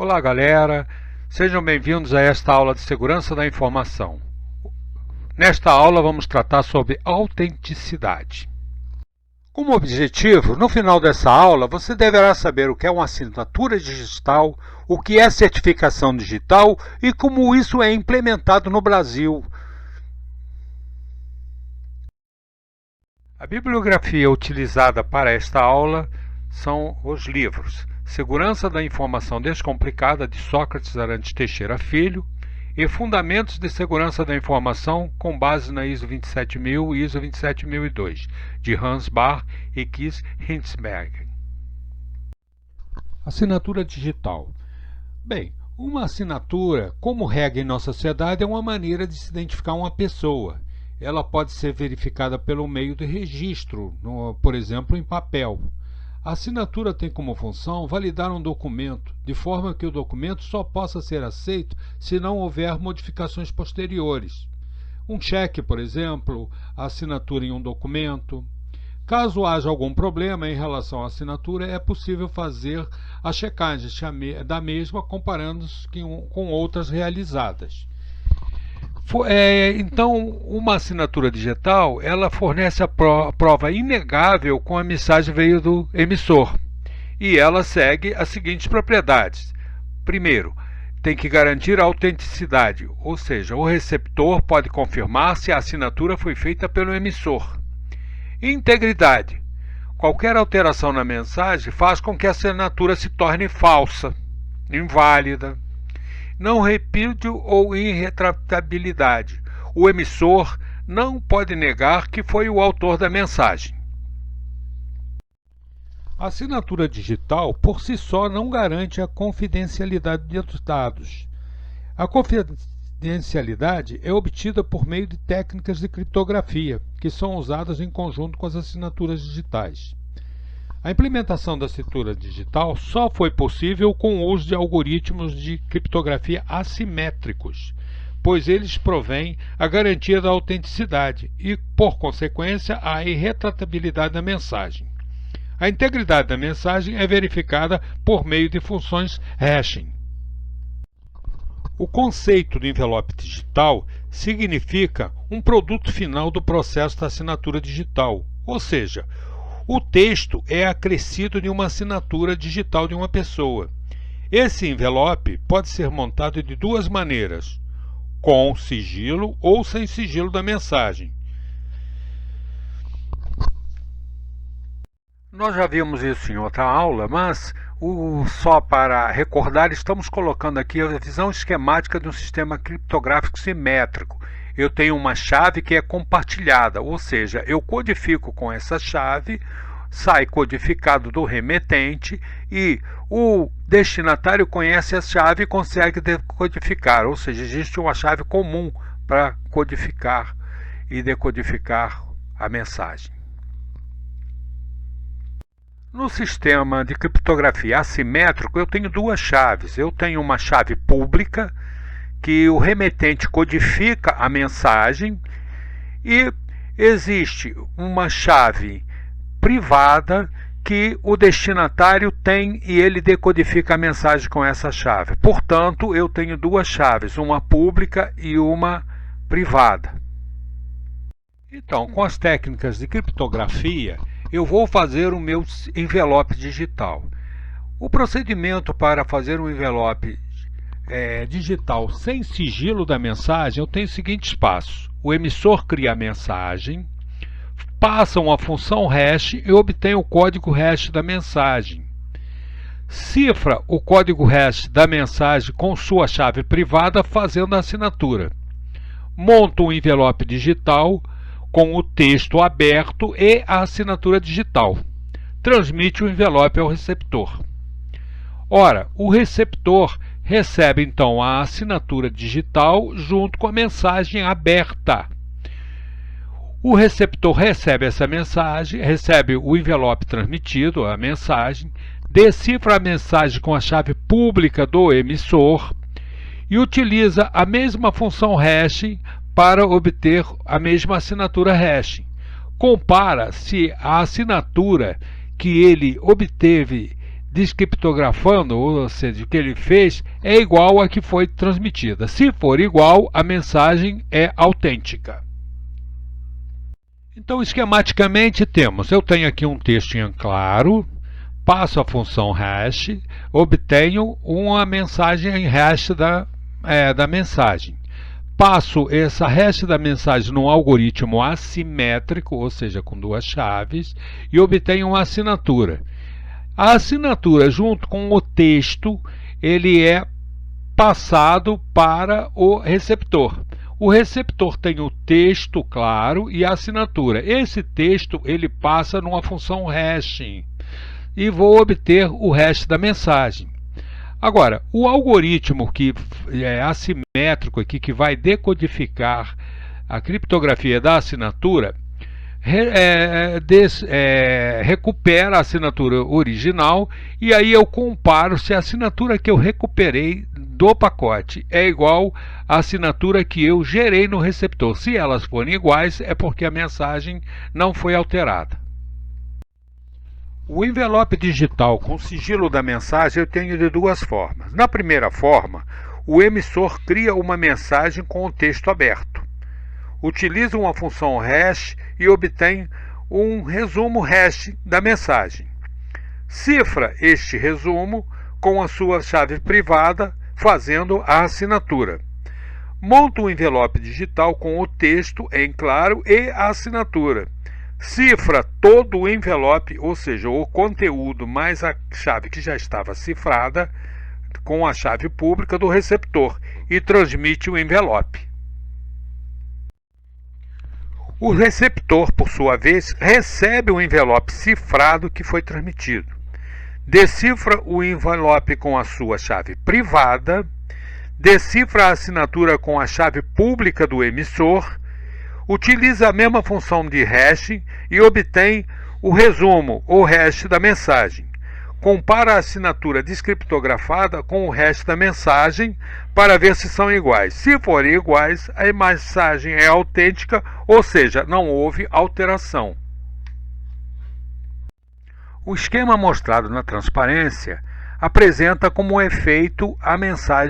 Olá galera, sejam bem-vindos a esta aula de segurança da informação. Nesta aula vamos tratar sobre autenticidade. Como objetivo, no final dessa aula você deverá saber o que é uma assinatura digital, o que é certificação digital e como isso é implementado no Brasil. A bibliografia utilizada para esta aula são os livros Segurança da Informação Descomplicada, de Sócrates Arantes Teixeira Filho, e Fundamentos de Segurança da Informação com base na ISO 27000 e ISO 27002, de Hans Bahr e Kees Hinsbergen. Assinatura digital. Bem, uma assinatura, como regra em nossa sociedade, é uma maneira de se identificar uma pessoa. Ela pode ser verificada pelo meio de registro, por exemplo, em papel. A assinatura tem como função validar um documento, de forma que o documento só possa ser aceito se não houver modificações posteriores. Um cheque, por exemplo, a assinatura em um documento. Caso haja algum problema em relação à assinatura, é possível fazer a checagem da mesma comparando com outras realizadas. Então, uma assinatura digital, ela fornece a prova inegável com a mensagem veio do emissor. E ela segue as seguintes propriedades. Primeiro, tem que garantir a autenticidade, ou seja, o receptor pode confirmar se a assinatura foi feita pelo emissor. Integridade. Qualquer alteração na mensagem faz com que a assinatura se torne falsa, inválida. Não repúdio ou irretratabilidade. O emissor não pode negar que foi o autor da mensagem. A assinatura digital, por si só, não garante a confidencialidade dos dados. A confidencialidade é obtida por meio de técnicas de criptografia, que são usadas em conjunto com as assinaturas digitais. A implementação da assinatura digital só foi possível com o uso de algoritmos de criptografia assimétricos, pois eles provêm a garantia da autenticidade e, por consequência, a irretratabilidade da mensagem. A integridade da mensagem é verificada por meio de funções hashing. O conceito do envelope digital significa um produto final do processo da assinatura digital, ou seja, o texto é acrescido de uma assinatura digital de uma pessoa. Esse envelope pode ser montado de duas maneiras, com sigilo ou sem sigilo da mensagem. Nós já vimos isso em outra aula, mas só para recordar, estamos colocando aqui a visão esquemática de um sistema criptográfico simétrico. Eu tenho uma chave que é compartilhada, ou seja, eu codifico com essa chave, sai codificado do remetente e o destinatário conhece a chave e consegue decodificar, ou seja, existe uma chave comum para codificar e decodificar a mensagem. No sistema de criptografia assimétrico, eu tenho duas chaves. Eu tenho uma chave pública, que o remetente codifica a mensagem, e existe uma chave privada que o destinatário tem e ele decodifica a mensagem com essa chave. Portanto, eu tenho duas chaves, uma pública e uma privada. Então, com as técnicas de criptografia, eu vou fazer o meu envelope digital. O procedimento para fazer um envelope digital sem sigilo da mensagem, eu tenho os seguintes passos. O emissor cria a mensagem, passa uma função hash e obtém o código hash da mensagem. Cifra o código hash da mensagem com sua chave privada, fazendo a assinatura. Monta um envelope digital com o texto aberto e a assinatura digital. Transmite o envelope ao receptor. Ora, o receptor recebe então a assinatura digital junto com a mensagem aberta. O receptor recebe essa mensagem, recebe o envelope transmitido, a mensagem, decifra a mensagem com a chave pública do emissor e utiliza a mesma função hash para obter a mesma assinatura hash. Compara se a assinatura que ele obteve descriptografando, ou seja, o que ele fez, é igual a que foi transmitida. Se for igual, a mensagem é autêntica. Então, esquematicamente, eu tenho aqui um texto em claro, passo a função hash, obtenho uma mensagem em hash da mensagem. Passo essa hash da mensagem num algoritmo assimétrico, ou seja, com duas chaves, e obtenho uma assinatura. A assinatura, junto com o texto, ele é passado para o receptor. O receptor tem o texto claro e a assinatura. Esse texto ele passa numa função hashing e vou obter o hash da mensagem. Agora, o algoritmo que é assimétrico aqui, que vai decodificar a criptografia da assinatura, recupera a assinatura original e aí eu comparo se a assinatura que eu recuperei do pacote é igual à assinatura que eu gerei no receptor. Se elas forem iguais, é porque a mensagem não foi alterada. O envelope digital com sigilo da mensagem eu tenho de duas formas. Na primeira forma, o emissor cria uma mensagem com o texto aberto. Utiliza uma função hash e obtém um resumo hash da mensagem. Cifra este resumo com a sua chave privada, fazendo a assinatura. Monta um envelope digital com o texto em claro e a assinatura. Cifra todo o envelope, ou seja, o conteúdo mais a chave que já estava cifrada, com a chave pública do receptor e transmite o envelope. O receptor, por sua vez, recebe o envelope cifrado que foi transmitido. Decifra o envelope com a sua chave privada, decifra a assinatura com a chave pública do emissor, utiliza a mesma função de hashing e obtém o resumo ou hash da mensagem. Compara a assinatura descriptografada com o hash da mensagem para ver se são iguais. Se forem iguais, a mensagem é autêntica, ou seja, não houve alteração. O esquema mostrado na transparência apresenta como efeito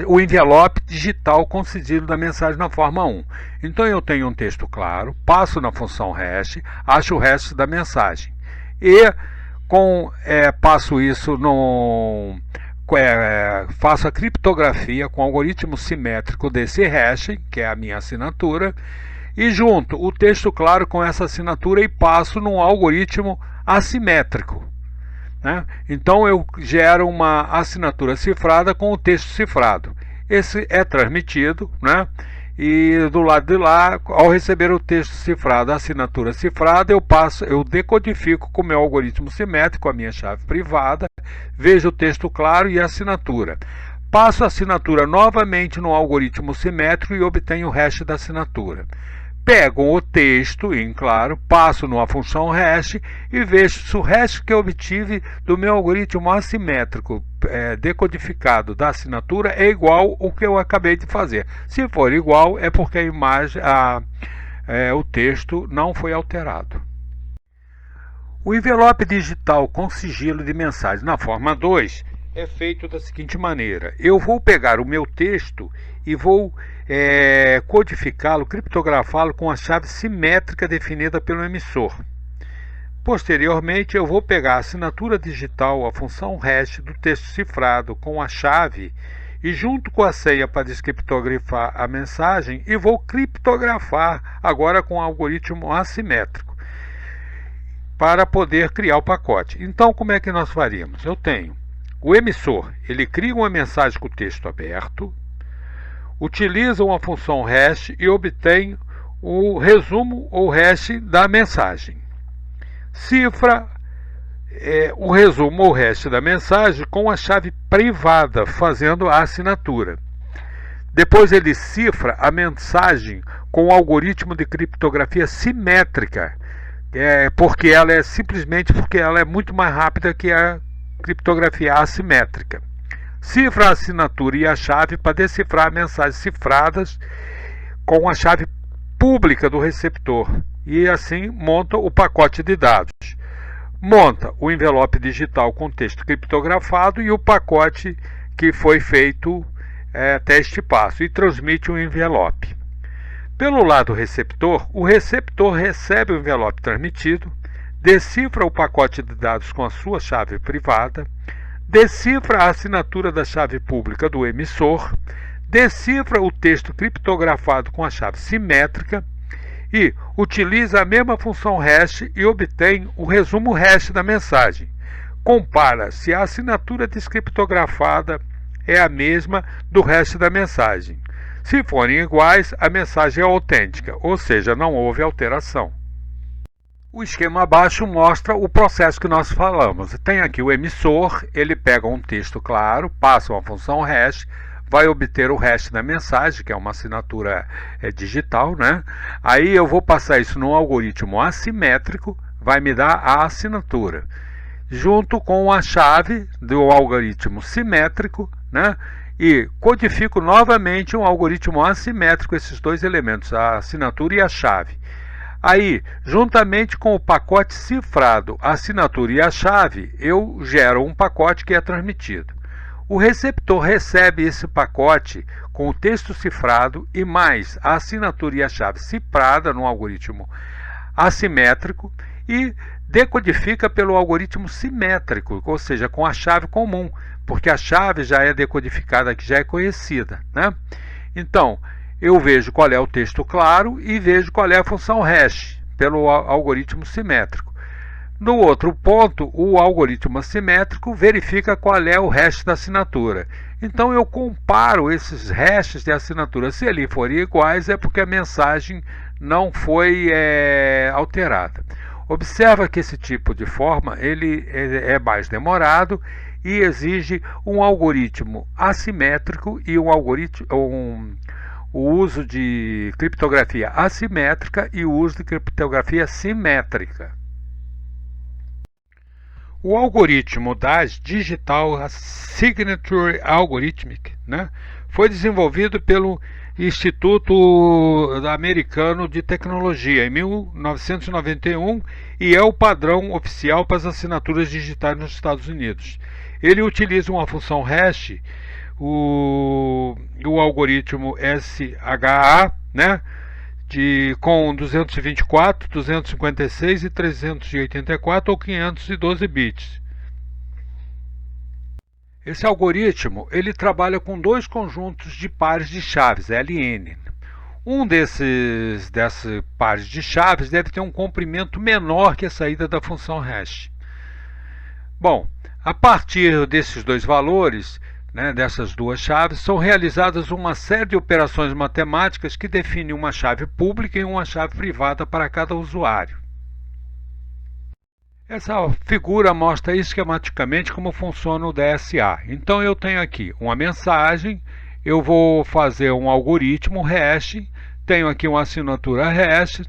o envelope digital com sigilo da mensagem na forma 1. Então eu tenho um texto claro, passo na função hash, acho o hash da mensagem e passo isso faço a criptografia com o algoritmo simétrico desse hash, que é a minha assinatura, e junto o texto claro com essa assinatura e passo num algoritmo assimétrico. Então eu gero uma assinatura cifrada com o texto cifrado. Esse é transmitido, e do lado de lá, ao receber o texto cifrado, a assinatura cifrada, eu decodifico com o meu algoritmo simétrico, a minha chave privada, vejo o texto claro e a assinatura. Passo a assinatura novamente no algoritmo simétrico e obtenho o hash da assinatura. Pego o texto em claro, passo numa função hash e vejo se o hash que eu obtive do meu algoritmo assimétrico decodificado da assinatura é igual ao que eu acabei de fazer. Se for igual, é porque o texto não foi alterado. O envelope digital com sigilo de mensagem na forma 2 é feito da seguinte maneira. Eu vou pegar o meu texto e vou codificá-lo, criptografá-lo com a chave simétrica definida pelo emissor. Posteriormente, eu vou pegar a assinatura digital, a função hash do texto cifrado com a chave e junto com a senha para descriptografar a mensagem e vou criptografar agora com o algoritmo assimétrico para poder criar o pacote. Então, como é que nós faríamos? Eu tenho o emissor, ele cria uma mensagem com o texto aberto, utiliza uma função hash e obtém o resumo ou hash da mensagem. Cifra o resumo ou hash da mensagem com a chave privada, fazendo a assinatura. Depois ele cifra a mensagem com o algoritmo de criptografia simétrica, porque ela é muito mais rápida que a criptografia assimétrica. Cifra a assinatura e a chave para decifrar mensagens cifradas com a chave pública do receptor e assim monta o pacote de dados. monta o envelope digital com texto criptografado e o pacote que foi feito até este passo e transmite o envelope. Pelo lado receptor, o receptor recebe o envelope transmitido, decifra o pacote de dados com a sua chave privada, decifra a assinatura da chave pública do emissor, decifra o texto criptografado com a chave simétrica e utiliza a mesma função hash e obtém o resumo hash da mensagem. Compara se a assinatura descriptografada é a mesma do hash da mensagem. Se forem iguais, a mensagem é autêntica, ou seja, não houve alteração. O esquema abaixo mostra o processo que nós falamos. Tem aqui o emissor, ele pega um texto claro, passa uma função hash, vai obter o hash da mensagem, que é uma assinatura digital, né? Aí eu vou passar isso num algoritmo assimétrico, vai me dar a assinatura, junto com a chave do algoritmo simétrico, né? E codifico novamente um algoritmo assimétrico, esses dois elementos, a assinatura e a chave. Aí, juntamente com o pacote cifrado, a assinatura e a chave, eu gero um pacote que é transmitido. O receptor recebe esse pacote com o texto cifrado e mais a assinatura e a chave cifrada no algoritmo assimétrico e decodifica pelo algoritmo simétrico, ou seja, com a chave comum, porque a chave já é decodificada, que já é conhecida, né? Então, eu vejo qual é o texto claro e vejo qual é a função hash pelo algoritmo simétrico. No outro ponto, o algoritmo assimétrico verifica qual é o hash da assinatura. Então eu comparo esses hashes de assinatura. Se eles forem iguais, é porque a mensagem não foi alterada. Observa que esse tipo de forma ele é mais demorado e exige um algoritmo assimétrico e o uso de criptografia assimétrica e o uso de criptografia simétrica. O algoritmo DAS, Digital Signature Algorithmic, né, foi desenvolvido pelo Instituto Americano de Tecnologia em 1991 e é o padrão oficial para as assinaturas digitais nos Estados Unidos. Ele utiliza uma função hash, o algoritmo SHA, né, com 224, 256 e 384 ou 512 bits. Esse algoritmo ele trabalha com dois conjuntos de pares de chaves, LN. Um desses pares de chaves deve ter um comprimento menor que a saída da função hash. Bom, a partir desses dois valores, dessas duas chaves, são realizadas uma série de operações matemáticas que definem uma chave pública e uma chave privada para cada usuário. Essa figura mostra esquematicamente como funciona o DSA. Então eu tenho aqui uma mensagem, eu vou fazer um algoritmo hash, tenho aqui uma assinatura hash,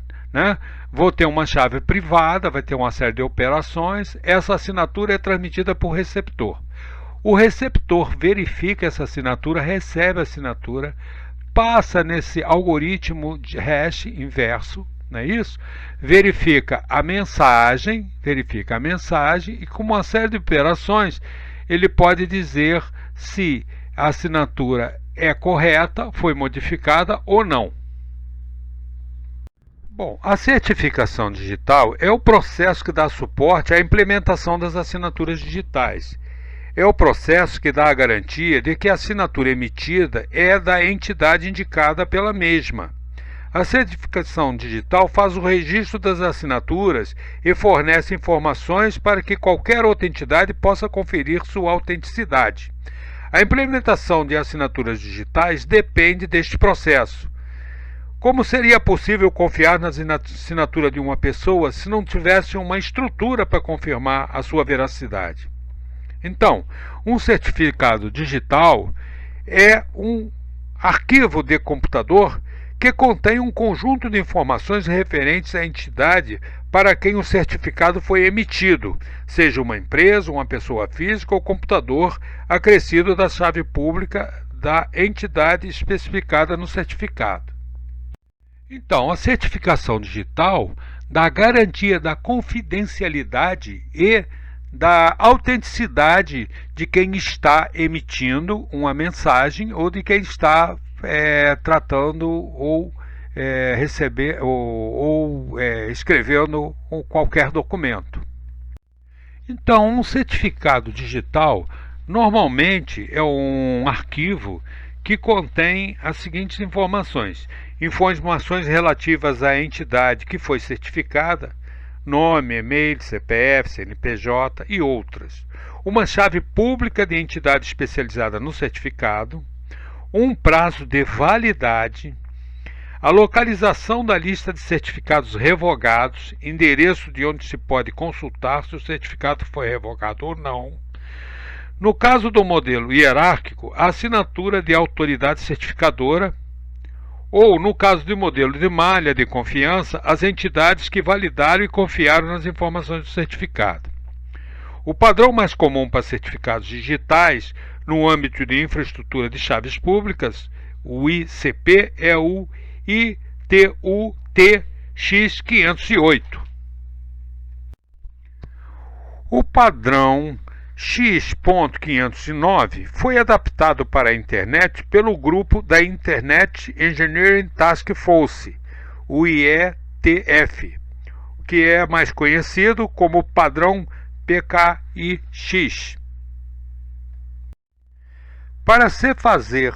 vou ter uma chave privada, vai ter uma série de operações, essa assinatura é transmitida por receptor. O receptor verifica essa assinatura, recebe a assinatura, passa nesse algoritmo de hash inverso, não é isso? Verifica a mensagem e com uma série de operações ele pode dizer se a assinatura é correta, foi modificada ou não. Bom, a certificação digital é o processo que dá suporte à implementação das assinaturas digitais. É o processo que dá a garantia de que a assinatura emitida é da entidade indicada pela mesma. A certificação digital faz o registro das assinaturas e fornece informações para que qualquer outra entidade possa conferir sua autenticidade. A implementação de assinaturas digitais depende deste processo. Como seria possível confiar na assinatura de uma pessoa se não tivesse uma estrutura para confirmar a sua veracidade? Então, um certificado digital é um arquivo de computador que contém um conjunto de informações referentes à entidade para quem o certificado foi emitido, seja uma empresa, uma pessoa física ou computador acrescido da chave pública da entidade especificada no certificado. Então, a certificação digital da garantia da confidencialidade e da autenticidade de quem está emitindo uma mensagem ou de quem está tratando ou receber ou escrevendo qualquer documento. Então, um certificado digital normalmente é um arquivo que contém as seguintes informações: informações relativas à entidade que foi certificada, nome, e-mail, CPF, CNPJ e outras. Uma chave pública de entidade especializada no certificado, um prazo de validade, a localização da lista de certificados revogados, endereço de onde se pode consultar se o certificado foi revogado ou não. No caso do modelo hierárquico, a assinatura de autoridade certificadora, ou, no caso do modelo de malha de confiança, as entidades que validaram e confiaram nas informações do certificado. O padrão mais comum para certificados digitais, no âmbito de infraestrutura de chaves públicas, o ICP, é o ITU-TX508. O padrão X.509 foi adaptado para a internet pelo grupo da Internet Engineering Task Force, o IETF, que é mais conhecido como padrão PKI-X. Para se fazer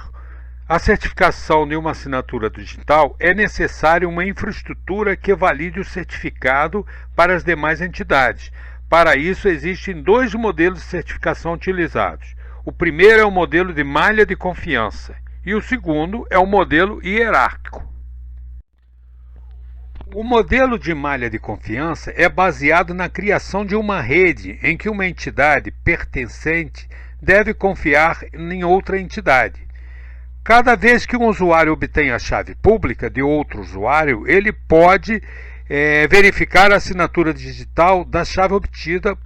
a certificação de uma assinatura digital, é necessário uma infraestrutura que valide o certificado para as demais entidades. Para isso, existem dois modelos de certificação utilizados. O primeiro é o modelo de malha de confiança e o segundo é o modelo hierárquico. O modelo de malha de confiança é baseado na criação de uma rede em que uma entidade pertencente deve confiar em outra entidade. Cada vez que um usuário obtém a chave pública de outro usuário, ele pode verificar a assinatura digital da chave obtida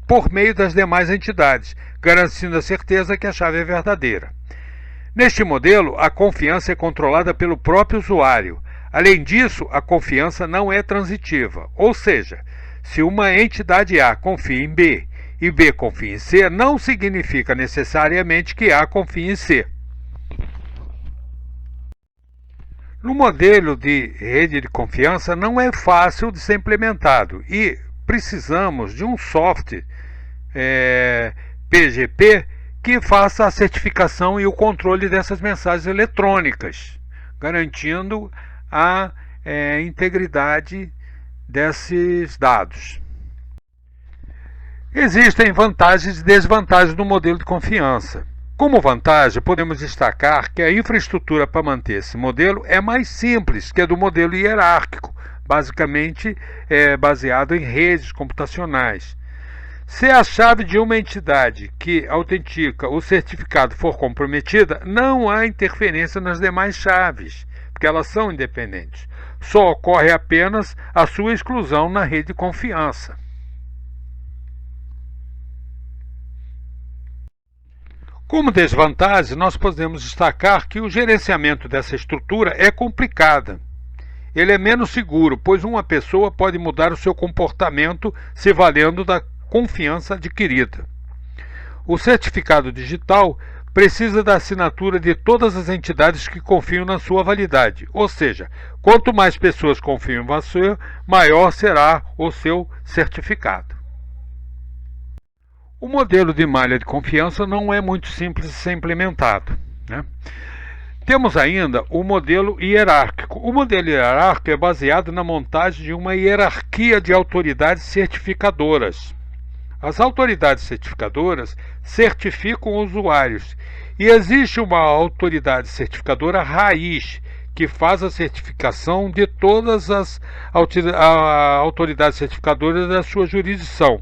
por meio das demais entidades, garantindo a certeza que a chave é verdadeira. Neste modelo, a confiança é controlada pelo próprio usuário. Além disso, a confiança não é transitiva, ou seja, se uma entidade A confia em B e B confia em C, não significa necessariamente que A confia em C. No modelo de rede de confiança não é fácil de ser implementado e precisamos de um software PGP que faça a certificação e o controle dessas mensagens eletrônicas, garantindo a integridade desses dados. Existem vantagens e desvantagens do modelo de confiança. Como vantagem, podemos destacar que a infraestrutura para manter esse modelo é mais simples que a do modelo hierárquico, basicamente baseado em redes computacionais. Se a chave de uma entidade que autentica o certificado for comprometida, não há interferência nas demais chaves, porque elas são independentes. Só ocorre apenas a sua exclusão na rede de confiança. Como desvantagem, nós podemos destacar que o gerenciamento dessa estrutura é complicado. Ele é menos seguro, pois uma pessoa pode mudar o seu comportamento se valendo da confiança adquirida. O certificado digital precisa da assinatura de todas as entidades que confiam na sua validade, ou seja, quanto mais pessoas confiam em você, maior será o seu certificado. O modelo de malha de confiança não é muito simples de ser implementado, né? Temos ainda o modelo hierárquico. O modelo hierárquico é baseado na montagem de uma hierarquia de autoridades certificadoras. As autoridades certificadoras certificam usuários e existe uma autoridade certificadora raiz que faz a certificação de todas as autoridades certificadoras da sua jurisdição.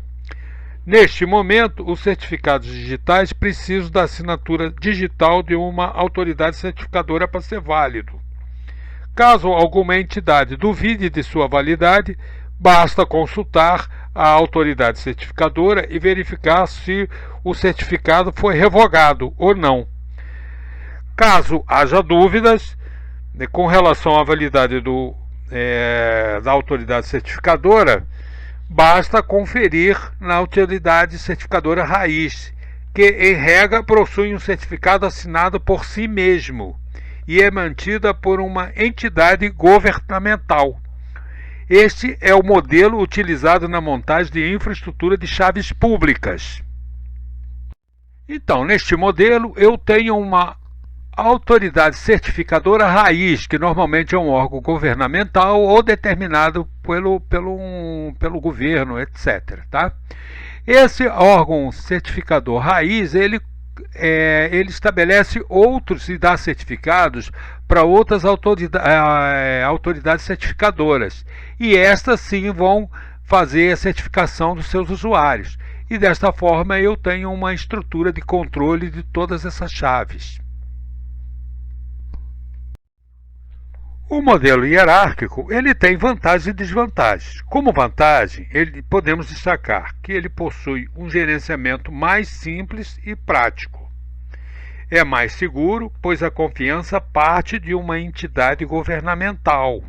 Neste momento, os certificados digitais precisam da assinatura digital de uma autoridade certificadora para ser válido. Caso alguma entidade duvide de sua validade, basta consultar a autoridade certificadora e verificar se o certificado foi revogado ou não. Caso haja dúvidas com relação à validade do da autoridade certificadora, basta conferir na autoridade certificadora raiz, que em regra possui um certificado assinado por si mesmo e é mantida por uma entidade governamental. Este é o modelo utilizado na montagem de infraestrutura de chaves públicas. Então, neste modelo, eu tenho uma autoridade certificadora raiz, que normalmente é um órgão governamental ou determinado pelo governo, etc. Tá? Esse órgão certificador raiz, ele estabelece outros e dá certificados para outras autoridades certificadoras. E estas sim vão fazer a certificação dos seus usuários. E desta forma eu tenho uma estrutura de controle de todas essas chaves. O modelo hierárquico, ele tem vantagens e desvantagens. Como vantagem, podemos destacar que ele possui um gerenciamento mais simples e prático. É mais seguro, pois a confiança parte de uma entidade governamental.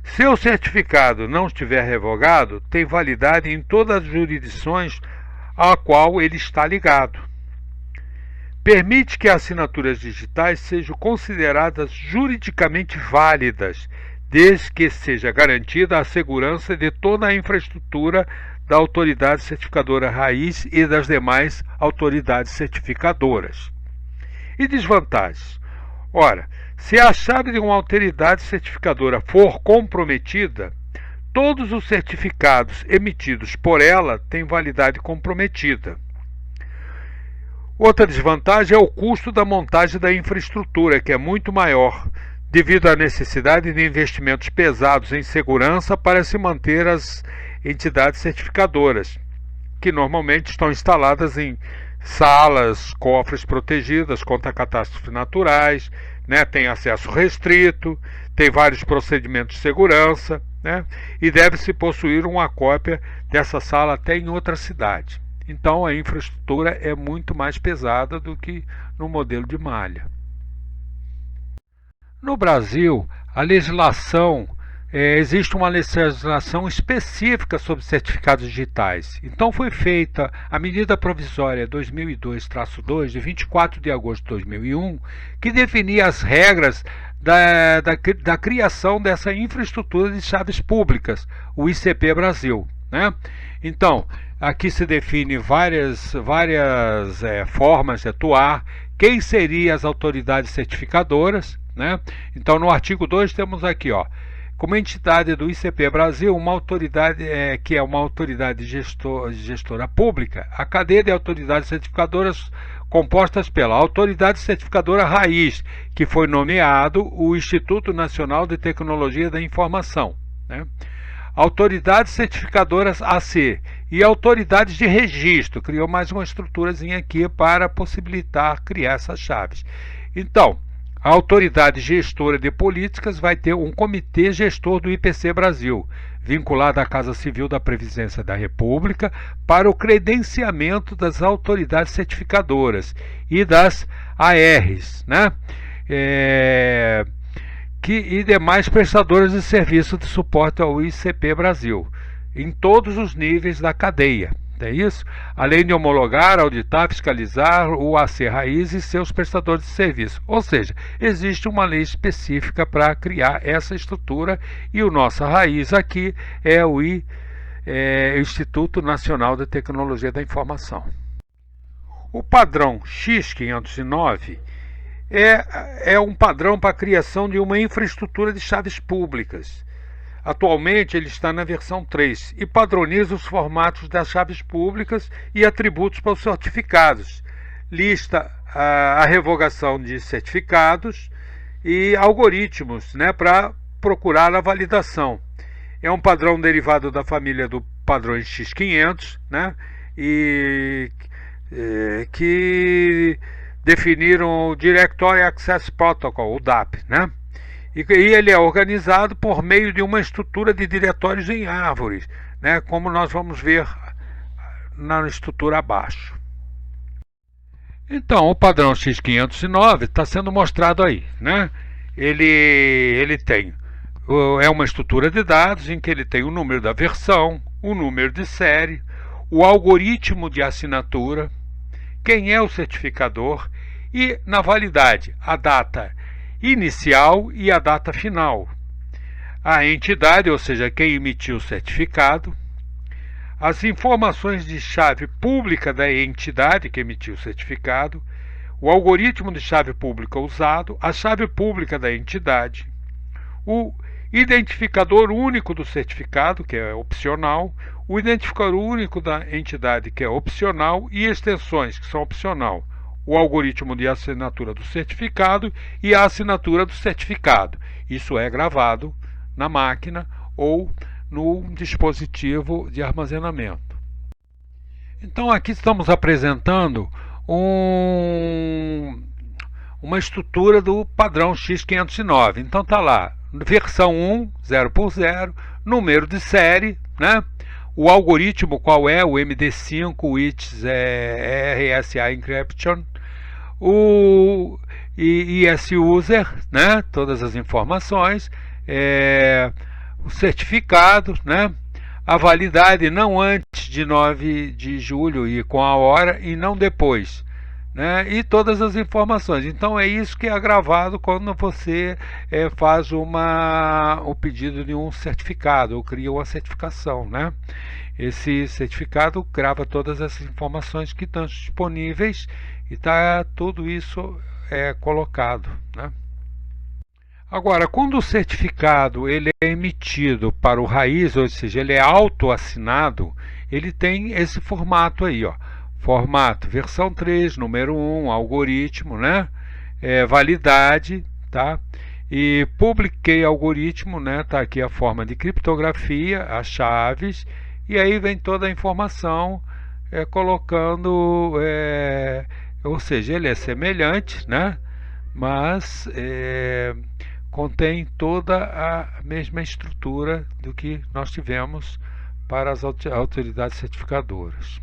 Se o certificado não estiver revogado, tem validade em todas as jurisdições a qual ele está ligado. Permite que assinaturas digitais sejam consideradas juridicamente válidas, desde que seja garantida a segurança de toda a infraestrutura da autoridade certificadora raiz e das demais autoridades certificadoras. E desvantagens? Ora, se a chave de uma autoridade certificadora for comprometida, todos os certificados emitidos por ela têm validade comprometida. Outra desvantagem é o custo da montagem da infraestrutura, que é muito maior, devido à necessidade de investimentos pesados em segurança para se manter as entidades certificadoras, que normalmente estão instaladas em salas, cofres protegidas contra catástrofes naturais, tem acesso restrito, tem vários procedimentos de segurança, e deve-se possuir uma cópia dessa sala até em outra cidade. Então a infraestrutura é muito mais pesada do que no modelo de malha. No Brasil, existe uma legislação específica sobre certificados digitais. Então foi feita a medida provisória 2002-2, de 24 de agosto de 2001, que definia as regras da criação dessa infraestrutura de chaves públicas, o ICP Brasil. Então, aqui se define várias formas de atuar, quem seriam as autoridades certificadoras. Então, no artigo 2 temos aqui, como entidade do ICP Brasil, uma autoridade que é uma autoridade gestora pública, a cadeia de autoridades certificadoras compostas pela autoridade certificadora raiz, que foi nomeado o Instituto Nacional de Tecnologia da Informação, autoridades certificadoras AC e autoridades de registro. Criou mais uma estruturazinha aqui para possibilitar criar essas chaves. Então, a autoridade gestora de políticas vai ter um comitê gestor do IPC Brasil, vinculado à Casa Civil da Previdência da República, para o credenciamento das autoridades certificadoras e das ARs, e demais prestadores de serviço de suporte ao ICP Brasil, em todos os níveis da cadeia. É isso? Além de homologar, auditar, fiscalizar o AC Raiz e seus prestadores de serviço. Ou seja, existe uma lei específica para criar essa estrutura e o nosso Raiz aqui é o Instituto Nacional de Tecnologia da Informação. O padrão X509 é um padrão para a criação de uma infraestrutura de chaves públicas. Atualmente ele está na versão 3 e padroniza os formatos das chaves públicas e atributos para os certificados. Lista a revogação de certificados e algoritmos para procurar a validação. É um padrão derivado da família do padrão X500, que definiram o Directory Access Protocol, o DAP, E ele é organizado por meio de uma estrutura de diretórios em árvores, como nós vamos ver na estrutura abaixo. Então, o padrão X509 está sendo mostrado aí. Ele tem é uma estrutura de dados em que ele tem o número da versão, o número de série, o algoritmo de assinatura, quem é o certificador e, na validade, a data inicial e a data final, a entidade, ou seja, quem emitiu o certificado, as informações de chave pública da entidade que emitiu o certificado, o algoritmo de chave pública usado, a chave pública da entidade, o identificador único do certificado, que é opcional, o identificador único da entidade, que é opcional, e extensões, que são opcional, o algoritmo de assinatura do certificado e a assinatura do certificado. Isso é gravado na máquina ou no dispositivo de armazenamento. Então aqui estamos apresentando uma estrutura do padrão X509. Então está lá, versão 1, 0 por 0, número de série, né? O algoritmo qual é, o MD5, o ITS RSA Encryption, o ES-User, né? Todas as informações, o certificado, né? A validade não antes de 9 de julho e com a hora e não depois, né? E todas as informações. Então é isso que é gravado quando você faz o pedido de um certificado ou cria uma certificação, né? Esse certificado grava todas essas informações que estão disponíveis e está tudo isso colocado, né? Agora, quando o certificado ele é emitido para o raiz, ou seja, ele é autoassinado, ele tem esse formato aí, ó. Formato, versão 3, número 1, algoritmo, né? Validade, tá? E publiquei algoritmo, né? Tá aqui a forma de criptografia, as chaves, e aí vem toda a informação colocando, ou seja, ele é semelhante, né? Mas contém toda a mesma estrutura do que nós tivemos para as autoridades certificadoras.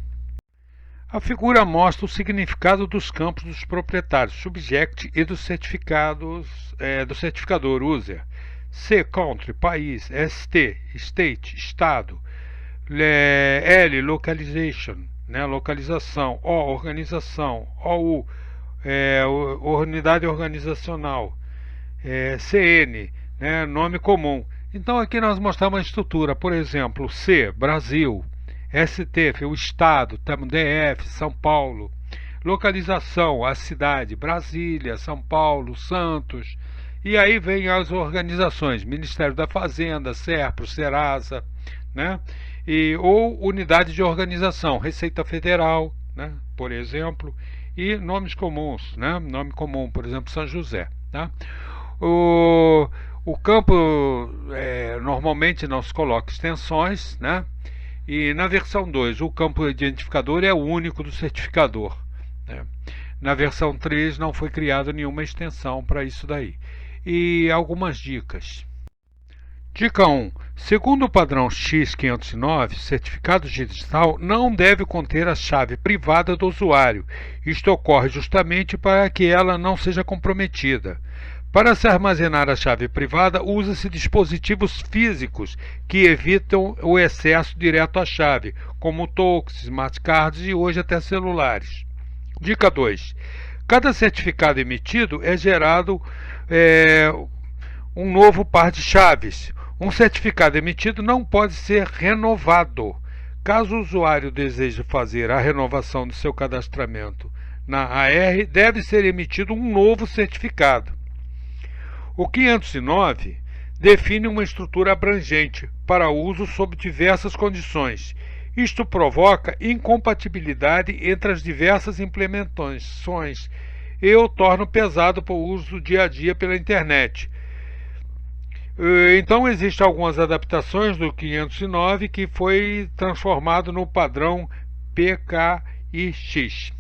A figura mostra o significado dos campos dos proprietários, subject, e dos certificados do certificador user. C, country, país. ST, state, estado. L, localization, né, localização. O, organização. OU, unidade organizacional. CN, né, nome comum. Então aqui nós mostramos a estrutura, por exemplo, C, Brasil, ST, o estado, DF, São Paulo, localização, a cidade, Brasília, São Paulo, Santos, e aí vem as organizações, Ministério da Fazenda, SERPRO, Serasa, né, ou unidade de organização, Receita Federal, né, por exemplo, e nomes comuns, né, nome comum, por exemplo, São José, tá? O campo normalmente não se coloca extensões, né? E na versão 2 o campo identificador é o único do certificador, né? Na versão 3 não foi criada nenhuma extensão para isso daí. E algumas dicas. Dica 1. Segundo o padrão X509, certificado digital não deve conter a chave privada do usuário. Isto ocorre justamente para que ela não seja comprometida. Para se armazenar a chave privada, usa-se dispositivos físicos que evitam o acesso direto à chave, como touchs, smart cards e hoje até celulares. Dica 2. Cada certificado emitido é gerado um novo par de chaves. Um certificado emitido não pode ser renovado. Caso o usuário deseje fazer a renovação do seu cadastramento na AR, deve ser emitido um novo certificado. O 509 define uma estrutura abrangente para uso sob diversas condições. Isto provoca incompatibilidade entre as diversas implementações e o torna pesado para o uso do dia a dia pela internet. Então existem algumas adaptações do 509 que foi transformado no padrão PKI-X.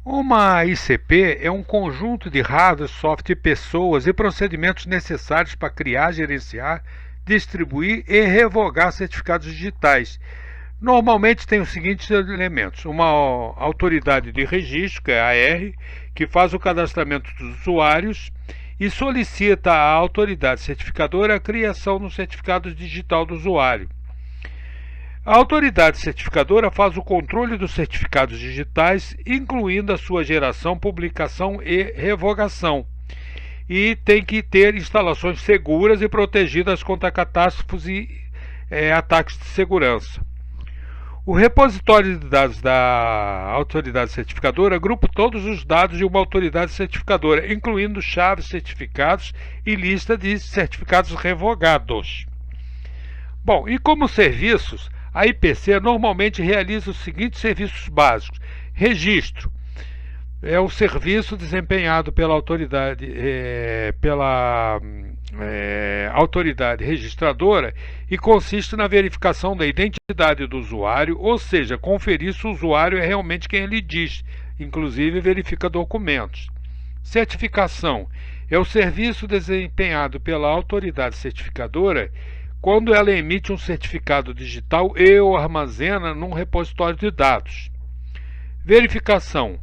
Uma ICP é um conjunto de hardware, software, pessoas e procedimentos necessários para criar, gerenciar, distribuir e revogar certificados digitais. Normalmente tem os seguintes elementos: uma autoridade de registro, que é a AR, que faz o cadastramento dos usuários e solicita à autoridade certificadora a criação do certificado digital do usuário. A autoridade certificadora faz o controle dos certificados digitais, incluindo a sua geração, publicação e revogação. E tem que ter instalações seguras e protegidas contra catástrofes e ataques de segurança. O repositório de dados da autoridade certificadora agrupa todos os dados de uma autoridade certificadora, incluindo chaves, certificados e lista de certificados revogados. Bom, e como serviços, a IPC normalmente realiza os seguintes serviços básicos: registro. É o serviço desempenhado pela autoridade registradora e consiste na verificação da identidade do usuário, ou seja, conferir se o usuário é realmente quem ele diz, inclusive verifica documentos. Certificação é o serviço desempenhado pela autoridade certificadora quando ela emite um certificado digital e o armazena num repositório de dados. Verificação: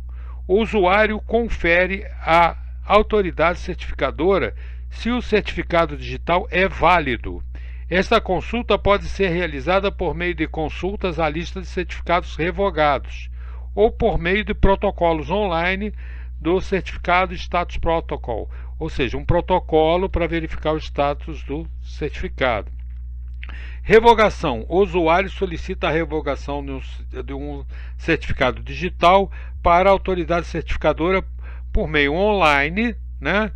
o usuário confere à autoridade certificadora se o certificado digital é válido. Esta consulta pode ser realizada por meio de consultas à lista de certificados revogados ou por meio de protocolos online do certificado Status Protocol, ou seja, um protocolo para verificar o status do certificado. Revogação: o usuário solicita a revogação de um certificado digital para a autoridade certificadora por meio online, né?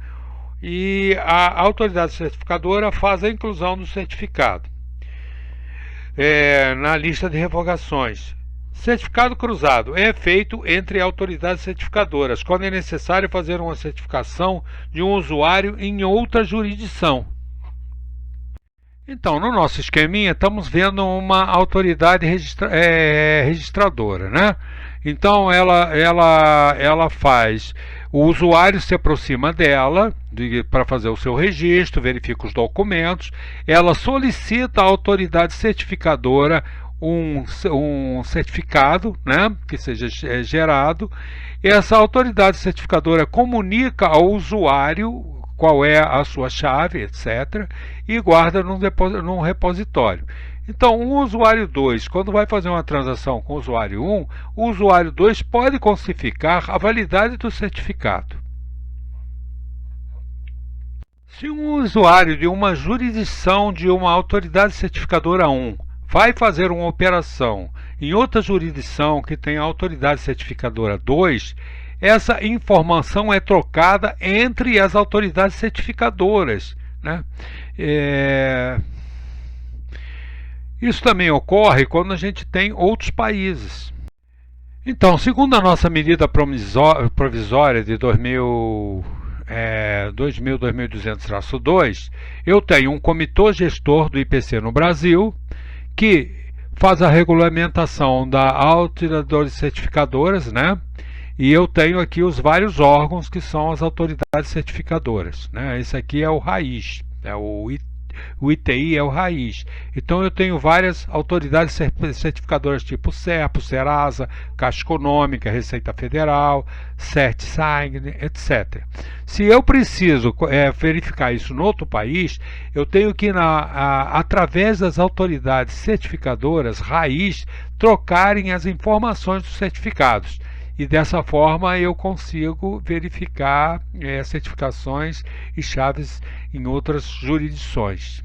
E a autoridade certificadora faz a inclusão do certificado na lista de revogações. Certificado cruzado é feito entre autoridades certificadoras, quando é necessário fazer uma certificação de um usuário em outra jurisdição. Então, no nosso esqueminha, estamos vendo uma autoridade registradora, né? Então, ela faz, o usuário se aproxima dela para fazer o seu registro, verifica os documentos, ela solicita à autoridade certificadora um certificado, né, que seja gerado. Essa autoridade certificadora comunica ao usuário qual é a sua chave, etc., e guarda num repositório. Então, o usuário 2, quando vai fazer uma transação com o usuário 1, o usuário 2 pode classificar a validade do certificado. Se um usuário de uma jurisdição de uma autoridade certificadora 1 vai fazer uma operação em outra jurisdição que tem a autoridade certificadora 2, essa informação é trocada entre as autoridades certificadoras, né? Isso também ocorre quando a gente tem outros países. Então, segundo a nossa medida provisória de 2200-2, eu tenho um comitê gestor do IPC no Brasil que faz a regulamentação da autoridades certificadoras, né? E eu tenho aqui os vários órgãos que são as autoridades certificadoras, né? Esse aqui é o raiz, o ITI é o raiz. Então eu tenho várias autoridades certificadoras tipo SERPO, Serasa, Caixa Econômica, Receita Federal, CertSign, etc. Se eu preciso verificar isso no outro país, eu tenho que através das autoridades certificadoras raiz trocarem as informações dos certificados. E dessa forma eu consigo verificar certificações e chaves em outras jurisdições.